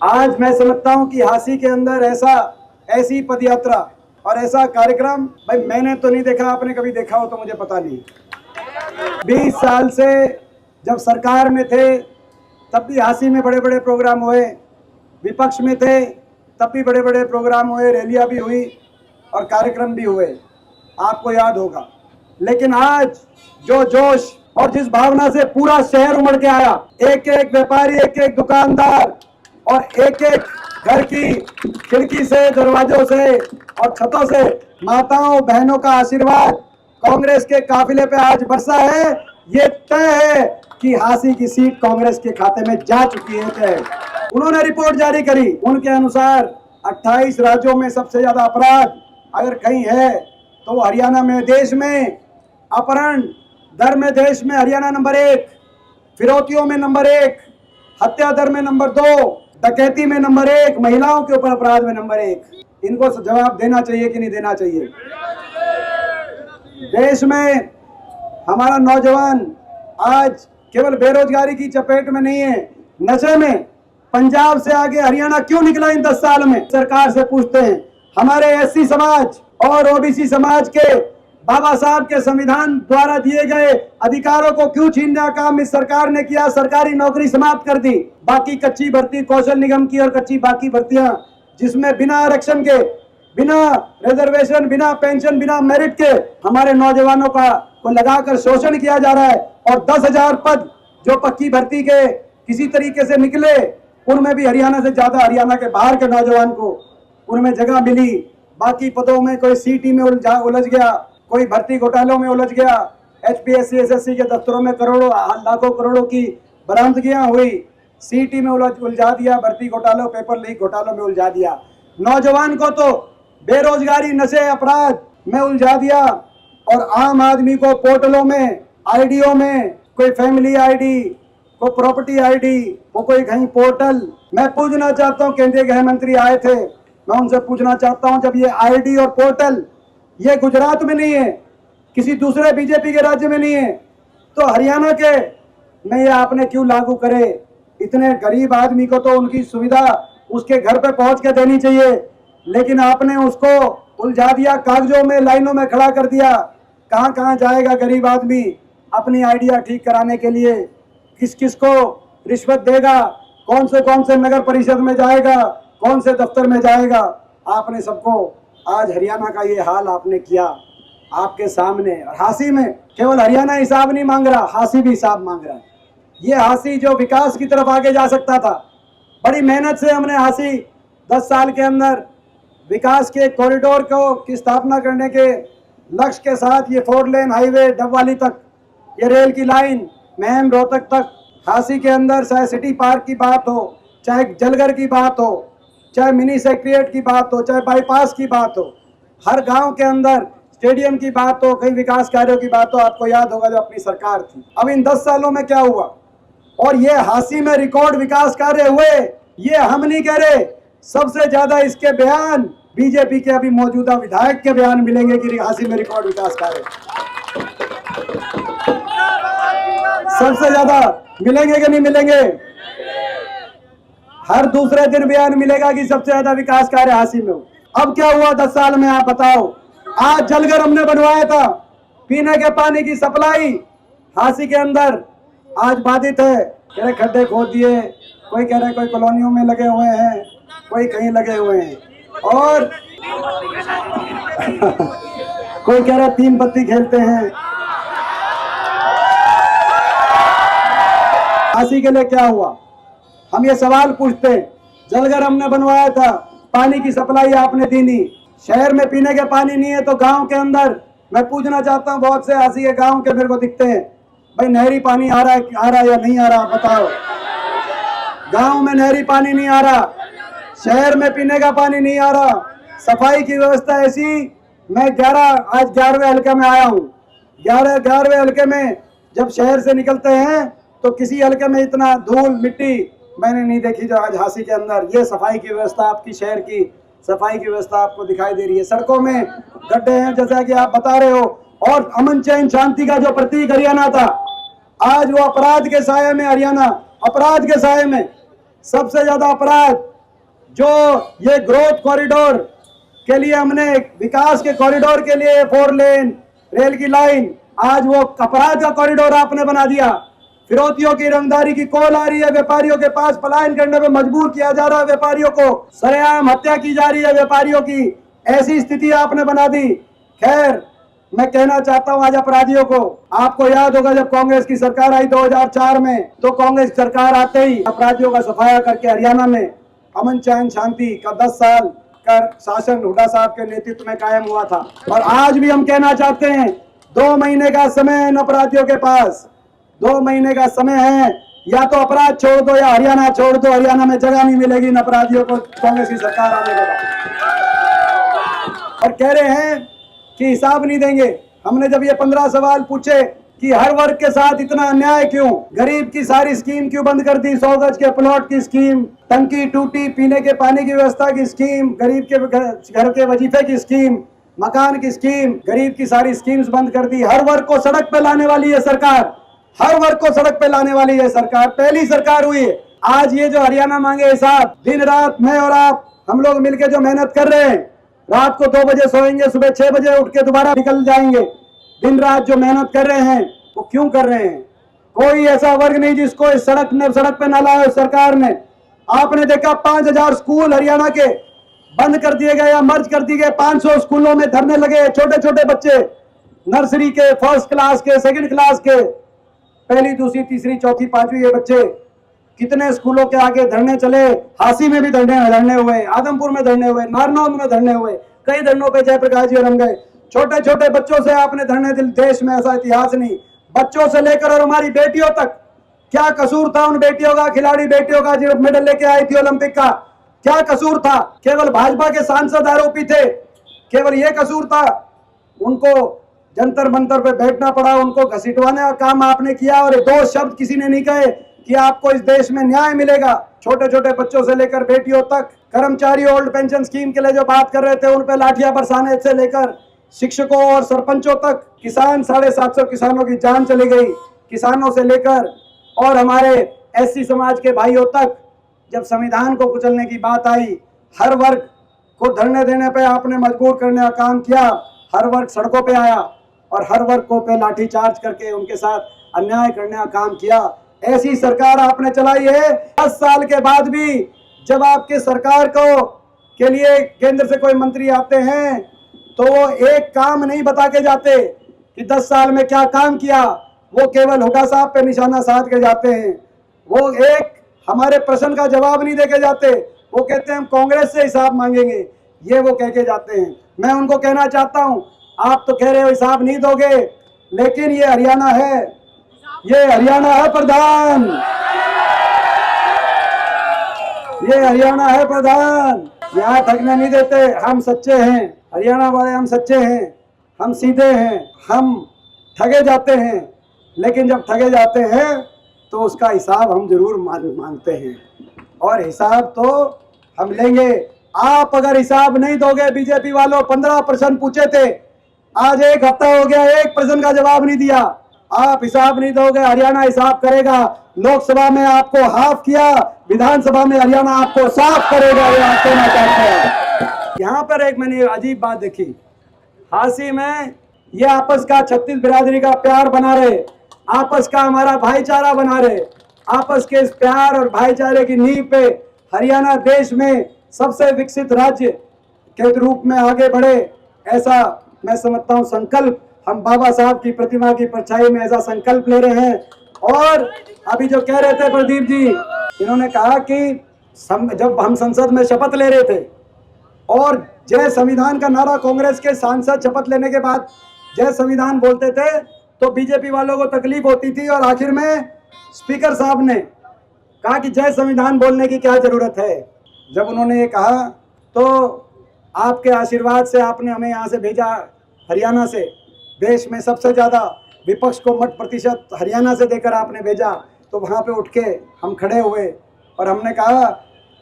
आज मैं समझता हूं कि हांसी के अंदर ऐसी पदयात्रा और ऐसा कार्यक्रम भाई मैंने तो नहीं देखा, आपने कभी देखा हो तो मुझे पता नहीं। 20 साल से जब सरकार में थे तब भी हांसी में बड़े बड़े प्रोग्राम हुए, विपक्ष में थे तब भी बड़े बड़े प्रोग्राम हुए, रैलियां भी हुई और कार्यक्रम भी हुए, आपको याद होगा। लेकिन आज जो जोश और जिस भावना से पूरा शहर उमड़ के आया, एक एक व्यापारी, एक एक दुकानदार और एक एक घर की खिड़की से, दरवाजों से और छतों से माताओं बहनों का आशीर्वाद कांग्रेस के काफिले पे आज बरसा है। ये तय है कि हांसी की सीट कांग्रेस के खाते में जा चुकी है। तय उन्होंने रिपोर्ट जारी करी, उनके अनुसार 28 राज्यों में सबसे ज्यादा अपराध अगर कहीं है तो वो हरियाणा में। देश में अपहरण दर में देश में हरियाणा नंबर 1, फिरौतियों में नंबर 1, हत्या दर में नंबर 2, डकैती में नंबर 1, महिलाओं के ऊपर अपराध में नंबर 1। इनको जवाब देना चाहिए कि नहीं देना चाहिए? देश में हमारा नौजवान आज केवल बेरोजगारी की चपेट में नहीं है, नशे में पंजाब से आगे हरियाणा क्यों निकला इन 10 साल में? सरकार से पूछते हैं। हमारे एससी समाज और ओबीसी समाज के बाबा साहब के संविधान द्वारा दिए गए अधिकारों को क्यों छीनने का काम इस सरकार ने किया? सरकारी नौकरी समाप्त कर दी। बाकी कच्ची भर्ती कौशल निगम की और कच्ची बाकी भर्तियां जिसमें बिना आरक्षण के, बिना रिजर्वेशन, बिना पेंशन, बिना मेरिट के हमारे नौजवानों को लगाकर शोषण किया जा रहा है। और 10,000 पद जो पक्की भर्ती के किसी तरीके से निकले, उनमें भी हरियाणा से ज्यादा हरियाणा के बाहर के नौजवान को उनमें जगह मिली। बाकी पदों में कोई सीटी में उलझ गया, कोई भर्ती घोटालों में उलझ गया, एचपीएससी एसएससी के दफ्तरों में करोड़ों लाखों करोड़ों की बरामदगियां हुई, सीटी में उलझा दिया, भर्ती घोटालों, पेपर लीक घोटालों में उलझा दिया। नौजवान को तो बेरोजगारी, नशे, अपराध में उलझा दिया। और आम आदमी को पोर्टलों में, आईडियों में, कोई फैमिली आईडी, कोई प्रॉपर्टी आईडी, वो कोई कहीं पोर्टल। मैं पूछना चाहता हूँ, केंद्रीय गृह मंत्री आए थे, मैं उनसे पूछना चाहता हूँ, जब ये आईडी और पोर्टल ये गुजरात में नहीं है, किसी दूसरे बीजेपी के राज्य में नहीं है, तो हरियाणा के में ये आपने क्यों लागू करे? इतने गरीब आदमी को तो उनकी सुविधा उसके घर पे पहुंच के देनी चाहिए, लेकिन आपने उसको उलझा दिया, कागजों में, लाइनों में खड़ा कर दिया। कहां कहां जाएगा गरीब आदमी अपनी आइडिया ठीक कराने के लिए? किस किस को रिश्वत देगा? कौन से नगर परिषद में जाएगा? कौन से दफ्तर में जाएगा? आपने सबको आज हरियाणा का ये हाल आपने किया आपके सामने। और हांसी में केवल हरियाणा हिसाब नहीं मांग रहा, हांसी भी हिसाब मांग रहा है। ये हांसी जो विकास की तरफ आगे जा सकता था, बड़ी मेहनत से हमने हांसी 10 साल के अंदर विकास के कॉरिडोर की स्थापना करने के लक्ष्य के साथ ये 4 लेन हाईवे डबवाली तक, ये रेल की लाइन महम रोहतक तक, हांसी के अंदर चाहे सिटी पार्क की बात हो, चाहे जलघर की बात हो, चाहे मिनी सेक्रेटरिएट की बात हो, चाहे बाईपास की बात हो, हर गांव के अंदर स्टेडियम की बात हो, कई विकास कार्यों की बात हो। आपको याद होगा जो अपनी सरकार थी। अब इन 10 सालों में क्या हुआ? और ये हांसी में रिकॉर्ड विकास कार्य हुए, ये हम नहीं कह रहे। सबसे ज्यादा इसके बयान बीजेपी के अभी मौजूदा विधायक के बयान मिलेंगे कि हांसी में रिकॉर्ड विकास कार्य सबसे ज्यादा मिलेंगे कि नहीं मिलेंगे? हर दूसरे दिन बयान मिलेगा कि सबसे ज्यादा विकास कार्य हांसी में हो। अब क्या हुआ 10 साल में, आप बताओ? आज जलघर हमने बनवाया था, पीने के पानी की सप्लाई हांसी के अंदर आज बाधित है। कह रहे खड्डे खोद दिए, कोई कह रहे कोई कॉलोनियों में लगे हुए हैं, कोई कहीं लगे हुए हैं, और कोई कह रहा 3 पत्ती खेलते हैं। हांसी के लिए क्या हुआ? हम ये सवाल पूछते हैं। जलघर हमने बनवाया था, पानी की सप्लाई आपने दी नहीं, शहर में पीने के पानी नहीं है, तो गांव के अंदर मैं पूछना चाहता हूं, बहुत से हांसी के गांव के मेरे को दिखते हैं, भाई नहरी पानी आ रहा है या नहीं आ रहा? बताओ। गांव में नहरी पानी नहीं आ रहा, शहर में पीने का पानी नहीं आ रहा, सफाई की व्यवस्था ऐसी। मैं आज 11वें हल्के में आया हूँ। 11वें हल्के में जब शहर से निकलते हैं तो किसी हल्के में इतना धूल मिट्टी मैंने नहीं देखी जो आज हांसी के अंदर। ये सफाई की व्यवस्था, आपकी शहर की सफाई की व्यवस्था आपको दिखाई दे रही है। सड़कों में गड्ढे हैं जैसा कि आप बता रहे हो, और अमन चैन शांति का जो प्रतीक हरियाणा था, आज वो अपराध के साये में, हरियाणा अपराध के साये में सबसे ज्यादा अपराध जो ये ग्रोथ कॉरिडोर के लिए हमने विकास के कॉरिडोर के लिए 4 लेन रेल की लाइन, आज वो अपराध का कॉरिडोर आपने बना दिया। फिरौतियों की रंगदारी की कॉल आ रही है, व्यापारियों के पास पलायन करने में मजबूर किया जा रहा है, व्यापारियों को सरेआम हत्या की जा रही है व्यापारियों की, ऐसी स्थिति आपने बना दी। खैर, मैं कहना चाहता हूं आज अपराधियों को, आपको याद होगा जब कांग्रेस की सरकार आई 2004 में, तो कांग्रेस सरकार आते ही अपराधियों का सफाया करके हरियाणा में अमन चैन शांति का 10 साल का शासन हुड्डा साहब के नेतृत्व में कायम हुआ था। और आज भी हम कहना चाहते हैं 2 महीने का समय है इन अपराधियों के पास, 2 महीने का समय है, या तो अपराध छोड़ दो या हरियाणा छोड़ दो। हरियाणा में जगह नहीं मिलेगी इन अपराधियों को कांग्रेस की सरकार आने के बाद। और कह रहे हैं कि हिसाब नहीं देंगे। हमने जब ये 15 सवाल पूछे कि हर वर्ग के साथ इतना अन्याय क्यों, गरीब की सारी स्कीम क्यों बंद कर दी, 100 गज के प्लॉट की स्कीम, टंकी टूटी, पीने के पानी की व्यवस्था की स्कीम, गरीब के घर के वजीफे की स्कीम, मकान की स्कीम, गरीब की सारी स्कीम्स बंद कर दी। हर वर्ग को सड़क पे लाने वाली है सरकार, हर वर्ग को सड़क पे लाने वाली है सरकार, पहली सरकार हुई है। आज ये जो हरियाणा मांगे हिसाब, दिन रात मैं और आप हम लोग मिलकर जो मेहनत कर रहे हैं, रात को 2 बजे सोएंगे, सुबह 6 बजे उठ के दोबारा निकल जाएंगे, दिन रात जो मेहनत कर रहे हैं वो क्यों कर रहे हैं? कोई ऐसा वर्ग नहीं जिसको इस सड़क पे न लाए सरकार ने। आपने देखा 5000 स्कूल हरियाणा के बंद कर दिए गए या मर्ज कर दिए गए, 500 स्कूलों में धरने लगे, छोटे छोटे बच्चे नर्सरी के, फर्स्ट क्लास के, सेकंड क्लास के, पहली दूसरी तीसरी चौथी पांचवी ये बच्चे कितने स्कूलों के आगे धरने चले। हासी में भी धरने हुए, आदमपुर में धरने हुए, नारनौल में धरने हुए, कई धरनों पे जयप्रकाश जी रम गए। छोटे छोटे बच्चों से आपने धरने दिल, देश में ऐसा इतिहास नहीं। बच्चों से लेकर और हमारी बेटियों तक, क्या कसूर था उन बेटियों का, खिलाड़ी बेटियों का जो मेडल लेके आई थी ओलंपिक का, क्या कसूर था? केवल भाजपा के सांसद आरोपी थे, केवल ये कसूर था? उनको जंतर मंतर पे बैठना पड़ा, उनको घसीटवाने का काम आपने किया। और 2 शब्द किसी ने नहीं कहे कि आपको इस देश में न्याय मिलेगा। छोटे छोटे बच्चों से लेकर बेटियों तक, कर्मचारी ओल्ड पेंशन स्कीम के लिए जो बात कर रहे थे उन पे लाठियां बरसाने से लेकर शिक्षकों और सरपंचों तक, किसान 750 किसानों की जान चली गई, किसानों से लेकर और हमारे एससी समाज के भाइयों तक। जब संविधान को कुचलने की बात आई, हर वर्ग को धरने देने पे आपने मजबूर करने का काम किया, हर वर्ग सड़कों पे आया और हर वर्ग को पे लाठीचार्ज करके उनके साथ अन्याय करने का काम किया। ऐसी सरकार आपने चलाई है। 10 साल के बाद भी जब आपके सरकार को के लिए केंद्र से कोई मंत्री आते हैं तो वो एक काम नहीं बता के जाते कि 10 साल में क्या काम किया, वो केवल हुड्डा साहब पे निशाना साध के जाते हैं। वो एक हमारे प्रश्न का जवाब नहीं देके जाते, वो कहते हैं हम कांग्रेस से हिसाब मांगेंगे, ये वो कह के जाते हैं। मैं उनको कहना चाहता हूं, आप तो कह रहे हो हिसाब नहीं दोगे, लेकिन ये हरियाणा है, ये हरियाणा है प्रधान, ये हरियाणा है प्रधान। यहाँ ठगने नहीं देते, हम सच्चे हैं, हरियाणा वाले हम सच्चे हैं, हम सीधे हैं। हम ठगे जाते हैं, लेकिन जब ठगे जाते हैं तो उसका हिसाब हम जरूर मांगते हैं, और हिसाब तो हम लेंगे। आप अगर हिसाब नहीं दोगे, बीजेपी वालों 15 प्रश्न पूछे थे, आज 1 हफ्ता हो गया, 1 प्रश्न का जवाब नहीं दिया। आप हिसाब नहीं दोगे, हरियाणा हिसाब करेगा। लोकसभा में आपको हाफ किया, विधानसभा में हरियाणा आपको साफ करेगा, ये आप कहना चाहते हैं। यहाँ पर एक मैंने अजीब बात देखी, हासी में ये आपस का 36 बिरादरी का प्यार बना रहे, आपस का हमारा भाईचारा बना रहे। आपस के इस प्यार और भाईचारे की नींव पे हरियाणा देश में सबसे विकसित राज्य के रूप में आगे बढ़े, ऐसा मैं समझता हूँ संकल्प हम बाबा साहब की प्रतिमा की परछाई में ऐसा संकल्प ले रहे हैं। और अभी जो कह रहे थे प्रदीप जी, इन्होंने कहा कि जब हम संसद में शपथ ले रहे थे और जय संविधान का नारा कांग्रेस के सांसद शपथ लेने के बाद जय संविधान बोलते थे तो बीजेपी वालों को तकलीफ होती थी, और आखिर में स्पीकर साहब ने कहा कि जय संविधान बोलने की क्या जरूरत है। जब उन्होंने ये कहा तो आपके आशीर्वाद से आपने हमें यहाँ से भेजा, हरियाणा से, देश में सबसे ज़्यादा विपक्ष को मत प्रतिशत हरियाणा से देकर आपने भेजा, तो वहाँ पे उठ के हम खड़े हुए और हमने कहा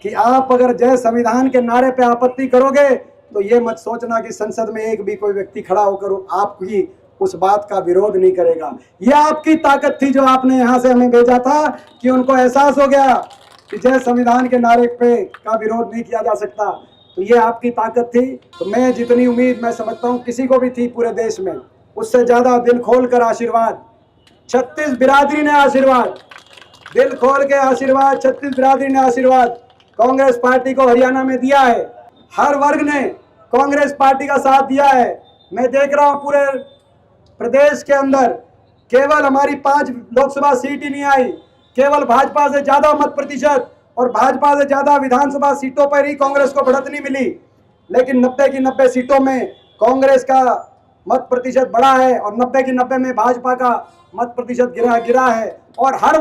कि आप अगर जय संविधान के नारे पे आपत्ति करोगे तो ये मत सोचना कि संसद में एक भी कोई व्यक्ति खड़ा होकर आपकी उस बात का विरोध नहीं करेगा। ये आपकी ताकत थी जो आपने यहाँ से हमें भेजा था, कि उनको एहसास हो गया कि जय संविधान के नारे पे का विरोध नहीं किया जा सकता। तो ये आपकी ताकत थी। तो मैं जितनी उम्मीद मैं समझता हूँ किसी को भी थी पूरे देश में, उससे ज्यादा दिल खोल कर आशीर्वाद 36 बिरादरी ने आशीर्वाद, दिल खोल के आशीर्वाद 36 बिरादरी ने आशीर्वाद कांग्रेस पार्टी को हरियाणा में दिया है। हर वर्ग ने कांग्रेस पार्टी का साथ दिया है। मैं देख रहा हूँ पूरे प्रदेश के अंदर केवल हमारी 5 लोकसभा सीट ही नहीं आई, केवल भाजपा से ज्यादा मत प्रतिशत और भाजपा से ज्यादा विधानसभा सीटों पर ही कांग्रेस को बढ़त नहीं मिली, लेकिन 90 की 90 सीटों में कांग्रेस का मत प्रतिशत बढ़ा है और 90 की 90 में भाजपा का मत प्रतिशत गिरा है। और हर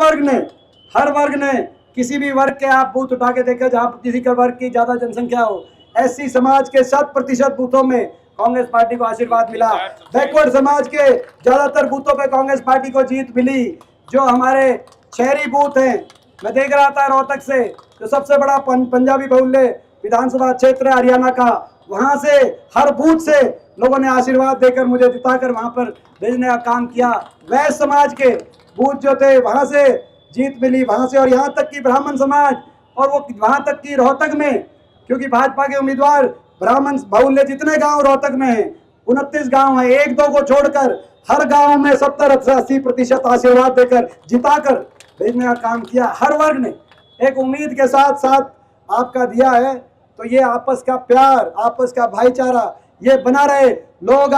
वर्ग ने किसी भी वर्ग के आप बूथ उठा के देखें जहां किसी का वर्ग की ज्यादा जनसंख्या हो, एससी समाज के 7% बूथों में कांग्रेस पार्टी को आशीर्वाद मिला। बैकवर्ड समाज के ज्यादातर बूथों पे कांग्रेस पार्टी को जीत मिली। जो हमारे शहरी बूथ हैं, मैं देख रहा था रोहतक से जो सबसे बड़ा पंजाबी बहुल्य विधानसभा क्षेत्र है हरियाणा का, वहां से हर बूथ से लोगों ने आशीर्वाद देकर मुझे जिताकर वहां पर भेजने का काम किया। वैश्य समाज के बूथ जो थे वहां से जीत मिली, वहां से, और यहाँ तक कि ब्राह्मण समाज, और वो वहां तक कि रोहतक में, क्योंकि भाजपा के उम्मीदवार ब्राह्मण बहुल्य जितने गांव रोहतक में हैं 29 गांव हैं, 1-2 को छोड़कर हर गांव में 70-80% आशीर्वाद देकर जिताकर भेजने का काम किया। हर वर्ग ने एक उम्मीद के साथ साथ आपका दिया है। तो ये आपस का प्यार, आपस का भाईचारा ये बना रहे। लोग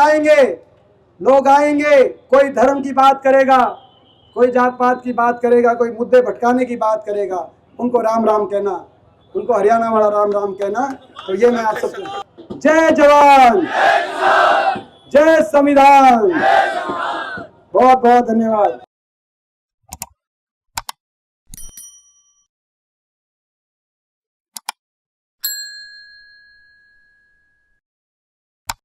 आएंगे, कोई धर्म की बात करेगा, कोई जात पात की बात करेगा, कोई मुद्दे भटकाने की बात करेगा, उनको राम राम कहना, उनको हरियाणा वाला राम राम कहना। तो ये मैं आप सबको जय जवान, जय संविधान, बहुत बहुत धन्यवाद।